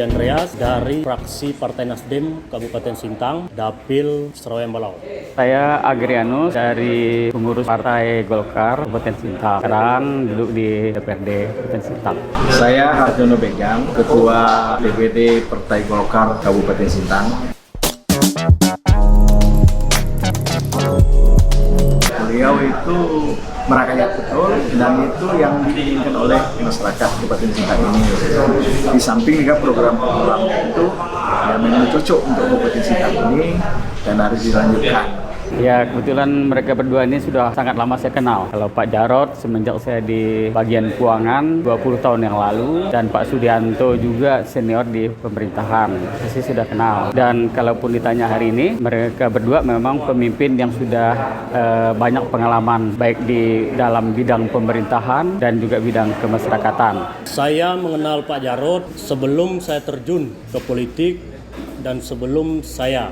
Andi Andreas dari fraksi Partai Nasdem Kabupaten Sintang, Dapil Serawai Ambalau. Saya Agrianus dari pengurus Partai Golkar Kabupaten Sintang. Sekarang duduk di DPRD Kabupaten Sintang. Saya Harjono Bejang, Ketua DPD Partai Golkar Kabupaten Sintang. Beliau itu merakyat betul dan itu yang diinginkan oleh masyarakat Kabupaten Sintang ini. Di samping juga program-program itu yang memang cocok untuk Kabupaten Sintang ini dan harus dilanjutkan. Ya, kebetulan mereka berdua ini sudah sangat lama saya kenal. Kalau Pak Jarod semenjak saya di bagian keuangan 20 tahun yang lalu, dan Pak Sudianto juga senior di pemerintahan. Saya sudah kenal. Dan kalaupun ditanya hari ini, mereka berdua memang pemimpin yang sudah banyak pengalaman baik di dalam bidang pemerintahan dan juga bidang kemasyarakatan. Saya mengenal Pak Jarod sebelum saya terjun ke politik dan sebelum saya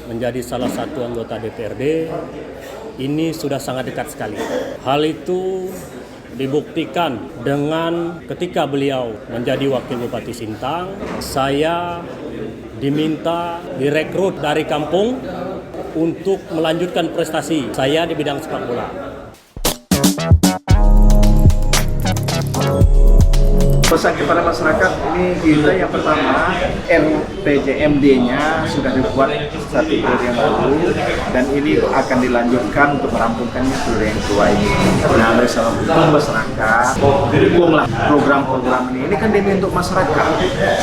menjadi salah satu anggota DPRD, ini sudah sangat dekat sekali. Hal itu dibuktikan dengan ketika beliau menjadi Wakil Bupati Sintang, saya diminta direkrut dari kampung untuk melanjutkan prestasi saya di bidang sepak bola. Pesan kepada masyarakat ini kita yang pertama, RPJMD-nya sudah dibuat satu periode yang lalu dan ini akan dilanjutkan untuk merampungkannya periode yang kedua ini. Nah, oleh sebab itu masyarakat dukunglah program-program ini. Ini kan demi untuk masyarakat,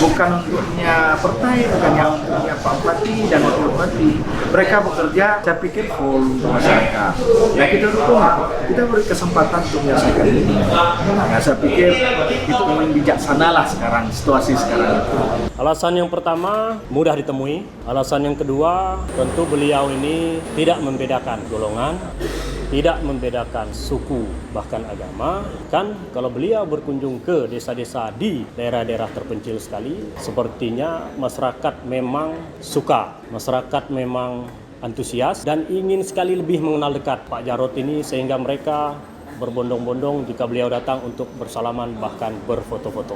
bukan untuknya partai, bukan yang untuknya Pak Bupati dan Wakil Bupati. Mereka bekerja, saya pikir full untuk masyarakat. Nah, kita dukung, kita beri kesempatan untuk menyelesaikan ini. Nah, saya pikir itu memang bijaksanalah sekarang, situasi sekarang itu. Alasan yang pertama mudah ditemui. Alasan yang kedua, tentu beliau ini tidak membedakan golongan, tidak membedakan suku, bahkan agama. Kan kalau beliau berkunjung ke desa-desa di daerah-daerah terpencil sekali, sepertinya masyarakat memang suka, masyarakat memang antusias dan ingin sekali lebih mengenal dekat Pak Jarod ini, sehingga mereka berbondong-bondong jika beliau datang untuk bersalaman bahkan berfoto-foto.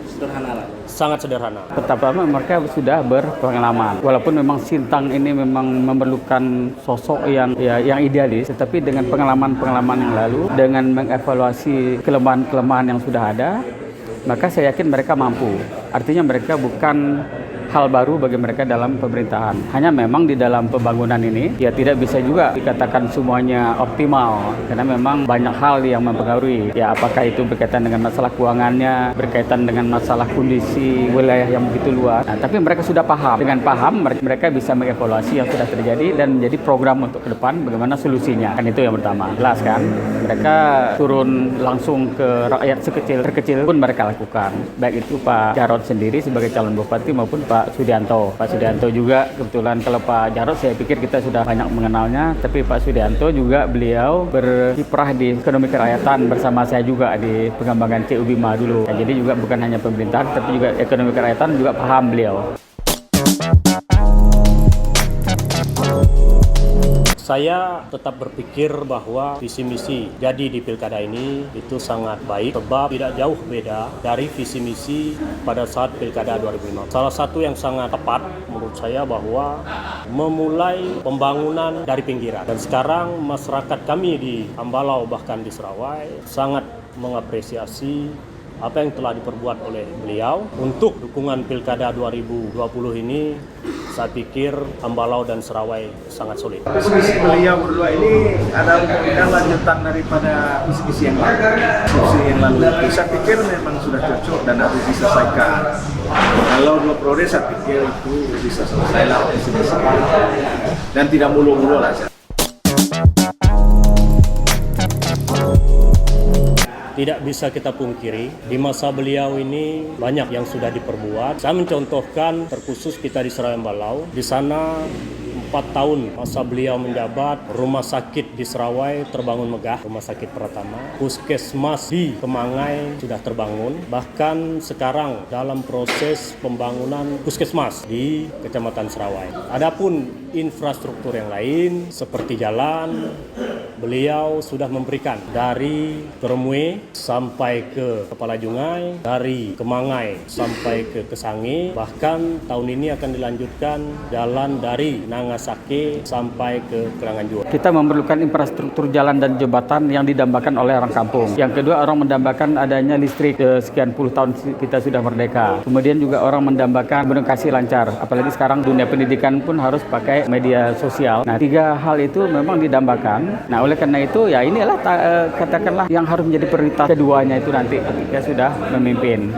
Sederhana lah. Sangat sederhana. Pertama, mereka sudah berpengalaman. Walaupun memang Sintang ini memang memerlukan sosok yang idealis, tetapi dengan pengalaman-pengalaman yang lalu, dengan mengevaluasi kelemahan-kelemahan yang sudah ada, maka saya yakin mereka mampu. Artinya mereka bukan hal baru bagi mereka dalam pemerintahan. Hanya memang di dalam pembangunan ini, ya tidak bisa juga dikatakan semuanya optimal, karena memang banyak hal yang mempengaruhi. Ya, apakah itu berkaitan dengan masalah keuangannya, berkaitan dengan masalah kondisi wilayah yang begitu luas. Nah, tapi mereka sudah paham. Dengan paham, mereka bisa mengevaluasi yang sudah terjadi dan menjadi program untuk ke depan bagaimana solusinya. Kan itu yang pertama. Jelas kan? Mereka turun langsung ke rakyat terkecil pun mereka lakukan. Baik itu Pak Jarod sendiri sebagai calon bupati maupun Pak Sudianto. Pak Sudianto juga kebetulan, kalau Pak Jarod saya pikir kita sudah banyak mengenalnya, tapi Pak Sudianto juga beliau berkiprah di ekonomi kerakyatan bersama saya juga di pengembangan CU Bima dulu. Ya, jadi juga bukan hanya pemerintahan tapi juga ekonomi kerakyatan juga paham beliau. Saya tetap berpikir bahwa visi misi jadi di pilkada ini itu sangat baik, sebab tidak jauh beda dari visi misi pada saat pilkada 2005. Salah satu yang sangat tepat menurut saya bahwa memulai pembangunan dari pinggiran. Dan sekarang masyarakat kami di Ambalau bahkan di Serawai sangat mengapresiasi apa yang telah diperbuat oleh beliau. Untuk dukungan pilkada 2020 ini, saya pikir Ambalau dan Serawai sangat solid. Visi beliau berdua ini ada lanjutan daripada visi yang lalu. Visi yang lalu itu saya pikir memang sudah cocok dan harus diselesaikan. Kalau 2 periode saya pikir itu bisa selesai lah visi dan tidak mulu-mulu lah. Tidak bisa kita pungkiri, di masa beliau ini banyak yang sudah diperbuat. Saya mencontohkan terkhusus kita di Serawai Ambalau. Di sana 4 tahun masa beliau menjabat, rumah sakit di Serawai terbangun megah, rumah sakit Pratama. Puskesmas di Kemangai sudah terbangun. Bahkan sekarang dalam proses pembangunan puskesmas di Kecamatan Serawai. Adapun infrastruktur yang lain seperti jalan, beliau sudah memberikan dari Termue sampai ke Kepala Jungai, dari Kemangai sampai ke Kesangi, bahkan tahun ini akan dilanjutkan jalan dari Nangasake sampai ke Keranganjua. Kita memerlukan infrastruktur jalan dan jembatan yang didambakan oleh orang kampung. Yang kedua, orang mendambakan adanya listrik. Sekian puluh tahun kita sudah merdeka. Kemudian juga orang mendambakan komunikasi lancar. Apalagi sekarang dunia pendidikan pun harus pakai media sosial. Nah, 3 hal itu memang didambakan. Nah, oleh karena itu ya inilah katakanlah yang harus menjadi prioritas keduanya itu nanti ketika sudah memimpin.